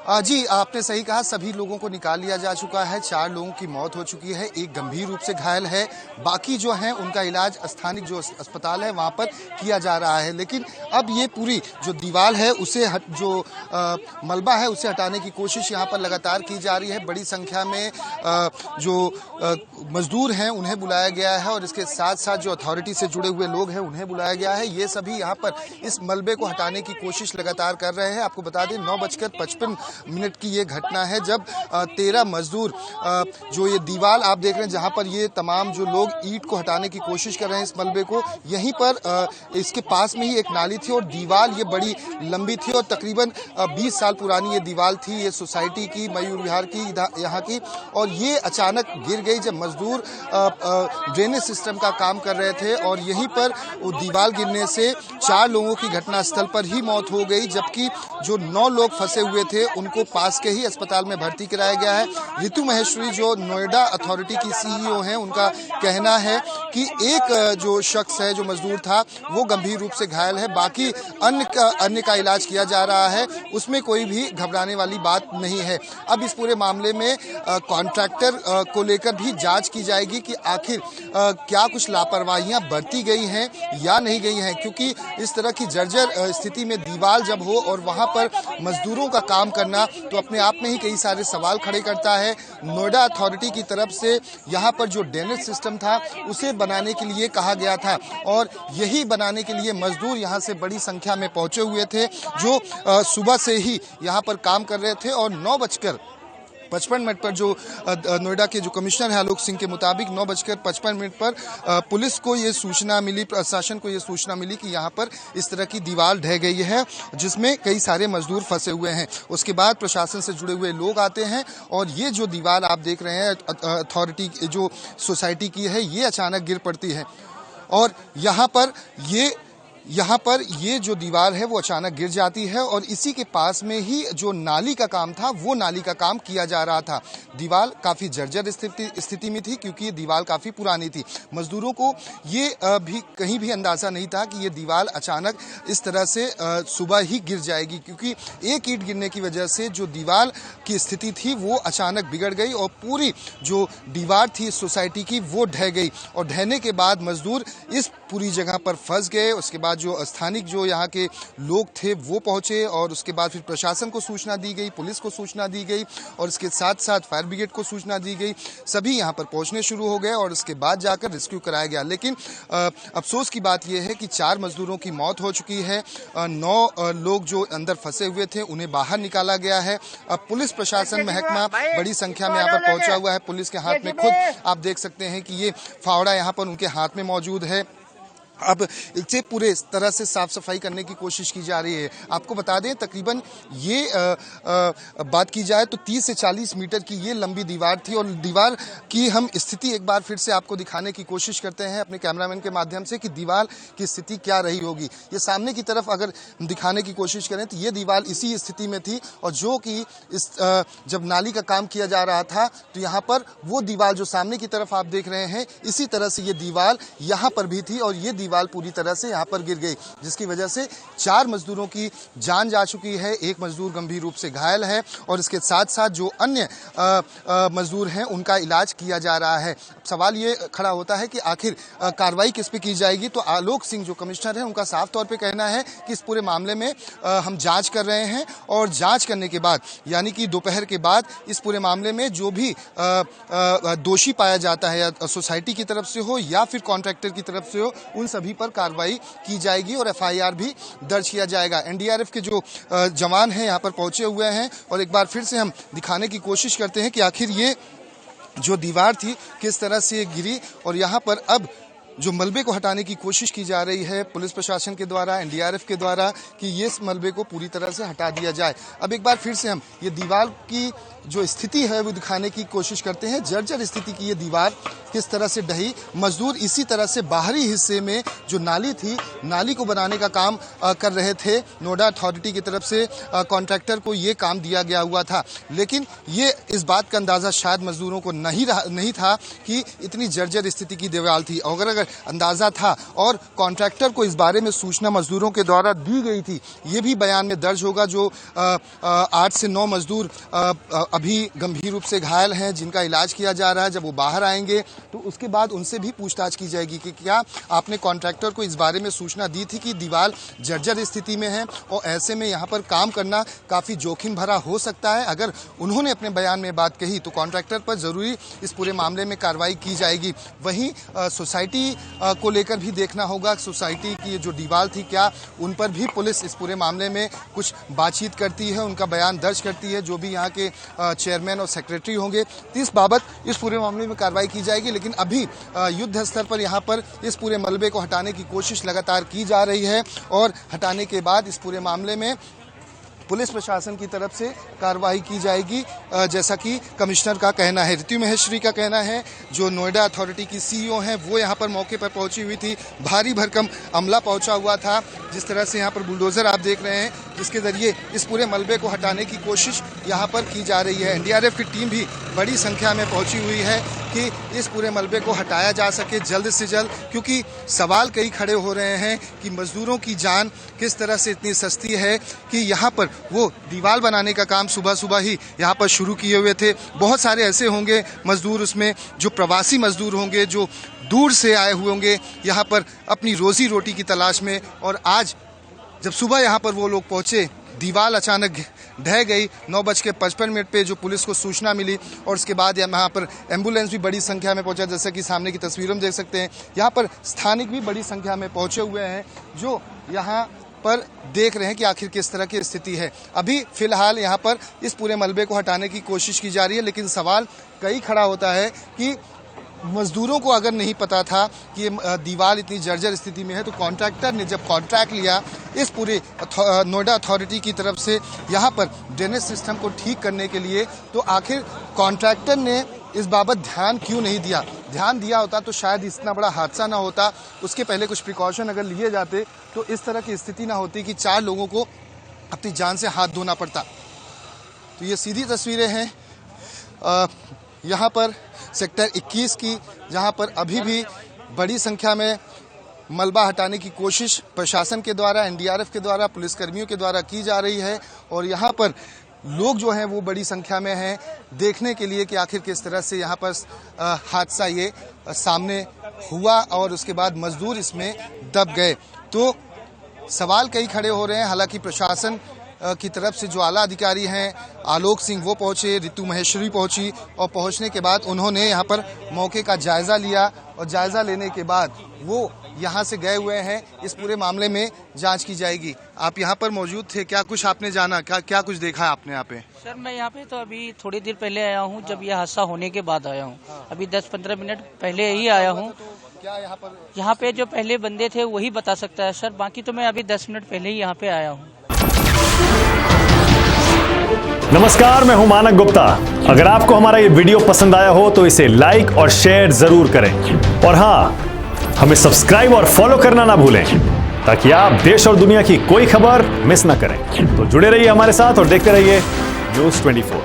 जी, आपने सही कहा, सभी लोगों को निकाल लिया जा चुका है। 4 लोगों की मौत हो चुकी है, एक गंभीर रूप से घायल है। बाकी जो हैं उनका इलाज स्थानीय जो अस्पताल है वहाँ पर किया जा रहा है। लेकिन अब ये पूरी जो दीवार है उसे मलबा है उसे हटाने की कोशिश यहाँ पर लगातार की जा रही है। बड़ी संख्या में मजदूर हैं उन्हें बुलाया गया है और इसके साथ साथ जो अथॉरिटी से जुड़े हुए लोग हैं उन्हें बुलाया गया है। ये सभी यहाँ पर इस मलबे को हटाने की कोशिश लगातार कर रहे हैं। आपको बता दें 9:55 की ये घटना है जब 13 मजदूर जो ये दीवार आप देख रहे हैं जहाँ पर ये तमाम जो लोग ईंट को हटाने की कोशिश कर रहे हैं इस मलबे को, यहीं पर इसके पास में ही एक नाली थी और दीवार ये बड़ी लंबी थी और तकरीबन 20 साल पुरानी ये दीवार थी, ये सोसाइटी की, मयूर विहार की यहाँ की, और ये अचानक गिर गई जब मजदूर ड्रेनेज सिस्टम का काम कर रहे थे और यहीं पर वो दीवार गिरने से 4 लोगों की घटनास्थल पर ही मौत हो गई, जबकि जो 9 लोग फंसे हुए थे उनको पास के ही अस्पताल में भर्ती कराया गया है। ऋतु महेश्वरी जो नोएडा अथॉरिटी की सीईओ हैं, उनका कहना है कि एक जो शख्स है जो मजदूर था वो गंभीर रूप से घायल है, बाकी अन्य का इलाज किया जा रहा है, उसमें कोई भी घबराने वाली बात नहीं है। अब इस पूरे मामले में कॉन्ट्रैक्टर को लेकर भी जांच की जाएगी कि आखिर क्या कुछ लापरवाहियां बरती गई हैं या नहीं गई हैं, क्योंकि इस तरह की जर्जर स्थिति में दीवार जब हो और वहां पर मजदूरों का काम करना तो अपने आप में ही कई सारे सवाल खड़े करता है। नोएडा अथॉरिटी की तरफ से यहाँ पर जो ड्रेनेज सिस्टम था उसे बनाने के लिए कहा गया था और यही बनाने के लिए मजदूर यहाँ से बड़ी संख्या में पहुंचे हुए थे जो सुबह से ही यहाँ पर काम कर रहे थे और 9:55 पर जो नोएडा के जो कमिश्नर हैं आलोक सिंह के मुताबिक 9:55 पर पुलिस को ये सूचना मिली, प्रशासन को ये सूचना मिली कि यहाँ पर इस तरह की दीवार ढह गई है जिसमें कई सारे मजदूर फंसे हुए हैं। उसके बाद प्रशासन से जुड़े हुए लोग आते हैं और ये जो दीवार आप देख रहे हैं अथॉरिटी जो सोसाइटी की है ये अचानक गिर पड़ती है और यहाँ पर ये जो दीवार है वो अचानक गिर जाती है और इसी के पास में ही जो नाली का काम था वो नाली का काम किया जा रहा था। दीवार काफ़ी जर्जर स्थिति में थी क्योंकि ये दीवार काफ़ी पुरानी थी। मजदूरों को ये भी कहीं भी अंदाज़ा नहीं था कि ये दीवार अचानक इस तरह से सुबह ही गिर जाएगी, क्योंकि एक ईंट गिरने की वजह से जो दीवार की स्थिति थी वो अचानक बिगड़ गई और पूरी जो दीवार थी सोसाइटी की वो ढह गई और ढहने के बाद मजदूर इस पूरी जगह पर फंस गए। उसके बाद जो स्थानिक जो यहाँ के लोग थे वो पहुंचे और उसके बाद फिर प्रशासन को सूचना दी गई, पुलिस को सूचना दी गई और इसके साथ साथ फायर ब्रिगेड को सूचना दी गई। सभी यहाँ पर पहुंचने शुरू हो गए और उसके बाद जाकर रेस्क्यू कराया गया। लेकिन अफसोस की बात यह है कि 4 मजदूरों की मौत हो चुकी है, 9 लोग जो अंदर फंसे हुए थे उन्हें बाहर निकाला गया है। अब पुलिस प्रशासन महकमा बड़ी संख्या में यहाँ पर पहुंचा हुआ है। पुलिस के हाथ में खुद आप देख सकते हैं कि ये फावड़ा यहाँ पर उनके हाथ में मौजूद है। अब इसे पूरे तरह से साफ सफाई करने की कोशिश की जा रही है। आपको बता दें तकरीबन ये बात की जाए तो 30 से 40 मीटर की ये लंबी दीवार थी और दीवार की हम स्थिति एक बार फिर से आपको दिखाने की कोशिश करते हैं अपने कैमरामैन के माध्यम से कि दीवार की स्थिति क्या रही होगी। ये सामने की तरफ अगर दिखाने की कोशिश करें तो ये दीवार इसी स्थिति में थी और जो कि इस जब नाली का काम किया जा रहा था तो यहाँ पर वो दीवार जो सामने की तरफ आप देख रहे हैं इसी तरह से ये दीवार यहाँ पर भी थी और ये दीवार पूरी तरह से यहाँ पर गिर गई, जिसकी वजह से 4 मजदूरों की जान जा चुकी है, एक मजदूर गंभीर रूप से घायल है और इसके साथ साथ जो अन्य मजदूर हैं उनका इलाज किया जा रहा है। सवाल ये खड़ा होता है कि आखिर कार्रवाई किस पे की जाएगी। तो आलोक सिंह जो कमिश्नर हैं उनका साफ तौर पे कहना है कि इस पूरे मामले में हम जांच कर रहे हैं और जांच करने के बाद यानी कि दोपहर के बाद इस पूरे मामले में जो भी दोषी पाया जाता है या सोसाइटी की तरफ से हो या फिर कॉन्ट्रैक्टर की तरफ से हो उन सभी पर कार्रवाई की जाएगी और एफआईआर भी दर्ज किया जाएगा। एनडीआरएफ के जो जवान हैं यहाँ पर पहुंचे हुए हैं और एक बार फिर से हम दिखाने की कोशिश करते हैं कि आखिर ये जो दीवार थी किस तरह से गिरी और यहाँ पर अब जो मलबे को हटाने की कोशिश की जा रही है पुलिस प्रशासन के द्वारा, एनडीआरएफ के द्वारा कि ये इस मलबे को पूरी तरह से हटा दिया जाए। अब एक बार फिर से हम ये दीवार की जो स्थिति है वो दिखाने की कोशिश करते हैं। जर्जर स्थिति की ये दीवार किस तरह से ढही, मजदूर इसी तरह से बाहरी हिस्से में जो नाली थी, नाली को बनाने का काम कर रहे थे। नोएडा अथॉरिटी की तरफ से कॉन्ट्रैक्टर को ये काम दिया गया हुआ था, लेकिन ये इस बात का अंदाज़ा शायद मजदूरों को नहीं था कि इतनी जर्जर स्थिति की दीवार थी। अगर अगर अंदाजा था और कॉन्ट्रैक्टर को इस बारे में सूचना मजदूरों के द्वारा दी गई थी, ये भी बयान में दर्ज होगा। जो 8 से 9 मजदूर अभी गंभीर रूप से घायल हैं, जिनका इलाज किया जा रहा है। जब वो बाहर आएंगे तो उसके बाद उनसे भी पूछताछ की जाएगी कि क्या आपने कॉन्ट्रैक्टर को इस बारे में सूचना दी थी कि दीवार जर्जर स्थिति में है और ऐसे में यहाँ पर काम करना काफ़ी जोखिम भरा हो सकता है। अगर उन्होंने अपने बयान में बात कही तो कॉन्ट्रैक्टर पर जरूरी इस पूरे मामले में कार्रवाई की जाएगी। वहीं सोसाइटी को लेकर भी देखना होगा, सोसाइटी की जो दीवार थी क्या उन पर भी पुलिस इस पूरे मामले में कुछ बातचीत करती है, उनका बयान दर्ज करती है, जो भी यहाँ के चेयरमैन और सेक्रेटरी होंगे। तो इस बाबत इस पूरे मामले में कार्रवाई की जाएगी। लेकिन अभी युद्ध स्तर पर यहाँ पर इस पूरे मलबे को हटाने की कोशिश लगातार की जा रही है और हटाने के बाद इस पूरे मामले में पुलिस प्रशासन की तरफ से कार्रवाई की जाएगी, जैसा कि कमिश्नर का कहना है। ऋतु महेश्वरी का कहना है, जो नोएडा अथॉरिटी की सीईओ हैं, वो यहाँ पर मौके पर पहुंची हुई थी। भारी भरकम अमला पहुंचा हुआ था। जिस तरह से यहाँ पर बुलडोजर आप देख रहे हैं, जिसके जरिए इस पूरे मलबे को हटाने की कोशिश यहाँ पर की जा रही है। एनडीआरएफ की टीम भी बड़ी संख्या में पहुंची हुई है कि इस पूरे मलबे को हटाया जा सके जल्द से जल्द, क्योंकि सवाल कई खड़े हो रहे हैं कि मजदूरों की जान किस तरह से इतनी सस्ती है कि यहाँ पर वो दीवार बनाने का काम सुबह सुबह ही यहाँ पर शुरू किए हुए थे। बहुत सारे ऐसे होंगे मजदूर उसमें जो प्रवासी मजदूर होंगे, जो दूर से आए हुए होंगे यहाँ पर अपनी रोजी रोटी की तलाश में। और आज जब सुबह यहाँ पर वो लोग पहुँचे, दीवार अचानक ढह गई। 9:55 पे जो पुलिस को सूचना मिली और उसके बाद यहाँ पर एम्बुलेंस भी बड़ी संख्या में पहुंचा, जैसा कि सामने की तस्वीरों में देख सकते हैं। यहाँ पर स्थानिक भी बड़ी संख्या में पहुंचे हुए हैं, जो यहाँ पर देख रहे हैं कि आखिर किस तरह की स्थिति है। अभी फिलहाल यहाँ पर इस पूरे मलबे को हटाने की कोशिश की जा रही है, लेकिन सवाल कई खड़ा होता है कि मजदूरों को अगर नहीं पता था कि दीवार इतनी जर्जर स्थिति में है, तो कॉन्ट्रैक्टर ने जब कॉन्ट्रैक्ट लिया इस पूरे नोएडा अथॉरिटी की तरफ से यहाँ पर ड्रेनेज सिस्टम को ठीक करने के लिए, तो आखिर कॉन्ट्रैक्टर ने इस बाबत ध्यान क्यों नहीं दिया? ध्यान दिया होता तो शायद इतना बड़ा हादसा ना होता। उसके पहले कुछ प्रिकॉशन अगर लिए जाते तो इस तरह की स्थिति ना होती कि 4 लोगों को अपनी जान से हाथ धोना पड़ता। तो ये सीधी तस्वीरें हैं यहाँ पर सेक्टर 21 की, जहाँ पर अभी भी बड़ी संख्या में मलबा हटाने की कोशिश प्रशासन के द्वारा, एनडीआरएफ के द्वारा, पुलिसकर्मियों के द्वारा की जा रही है। और यहाँ पर लोग जो हैं वो बड़ी संख्या में हैं देखने के लिए कि आखिर किस तरह से यहाँ पर हादसा ये सामने हुआ और उसके बाद मजदूर इसमें दब गए। तो सवाल कई खड़े हो रहे हैं। हालांकि प्रशासन की तरफ से जो आला अधिकारी हैं, आलोक सिंह वो पहुंचे, ऋतु महेश्वरी पहुंची और पहुंचने के बाद उन्होंने यहाँ पर मौके का जायजा लिया और जायजा लेने के बाद वो यहाँ से गए हुए हैं। इस पूरे मामले में जांच की जाएगी। आप यहाँ पर मौजूद थे, क्या कुछ आपने जाना, क्या कुछ देखा आपने यहाँ पे? सर मैं यहाँ पे तो अभी थोड़ी देर पहले आया हूँ, जब यह हादसा होने के बाद आया हूँ। अभी 10-15 मिनट पहले ही आया हूँ। क्या यहाँ पे जो पहले बंदे थे वही बता सकता है सर, बाकी तो मैं अभी 10 मिनट पहले ही यहाँ पे आया हूँ। नमस्कार, मैं हूं मानक गुप्ता। अगर आपको हमारा ये वीडियो पसंद आया हो तो इसे लाइक और शेयर जरूर करें और हाँ, हमें सब्सक्राइब और फॉलो करना ना भूलें ताकि आप देश और दुनिया की कोई खबर मिस ना करें। तो जुड़े रहिए हमारे साथ और देखते रहिए न्यूज़ 24।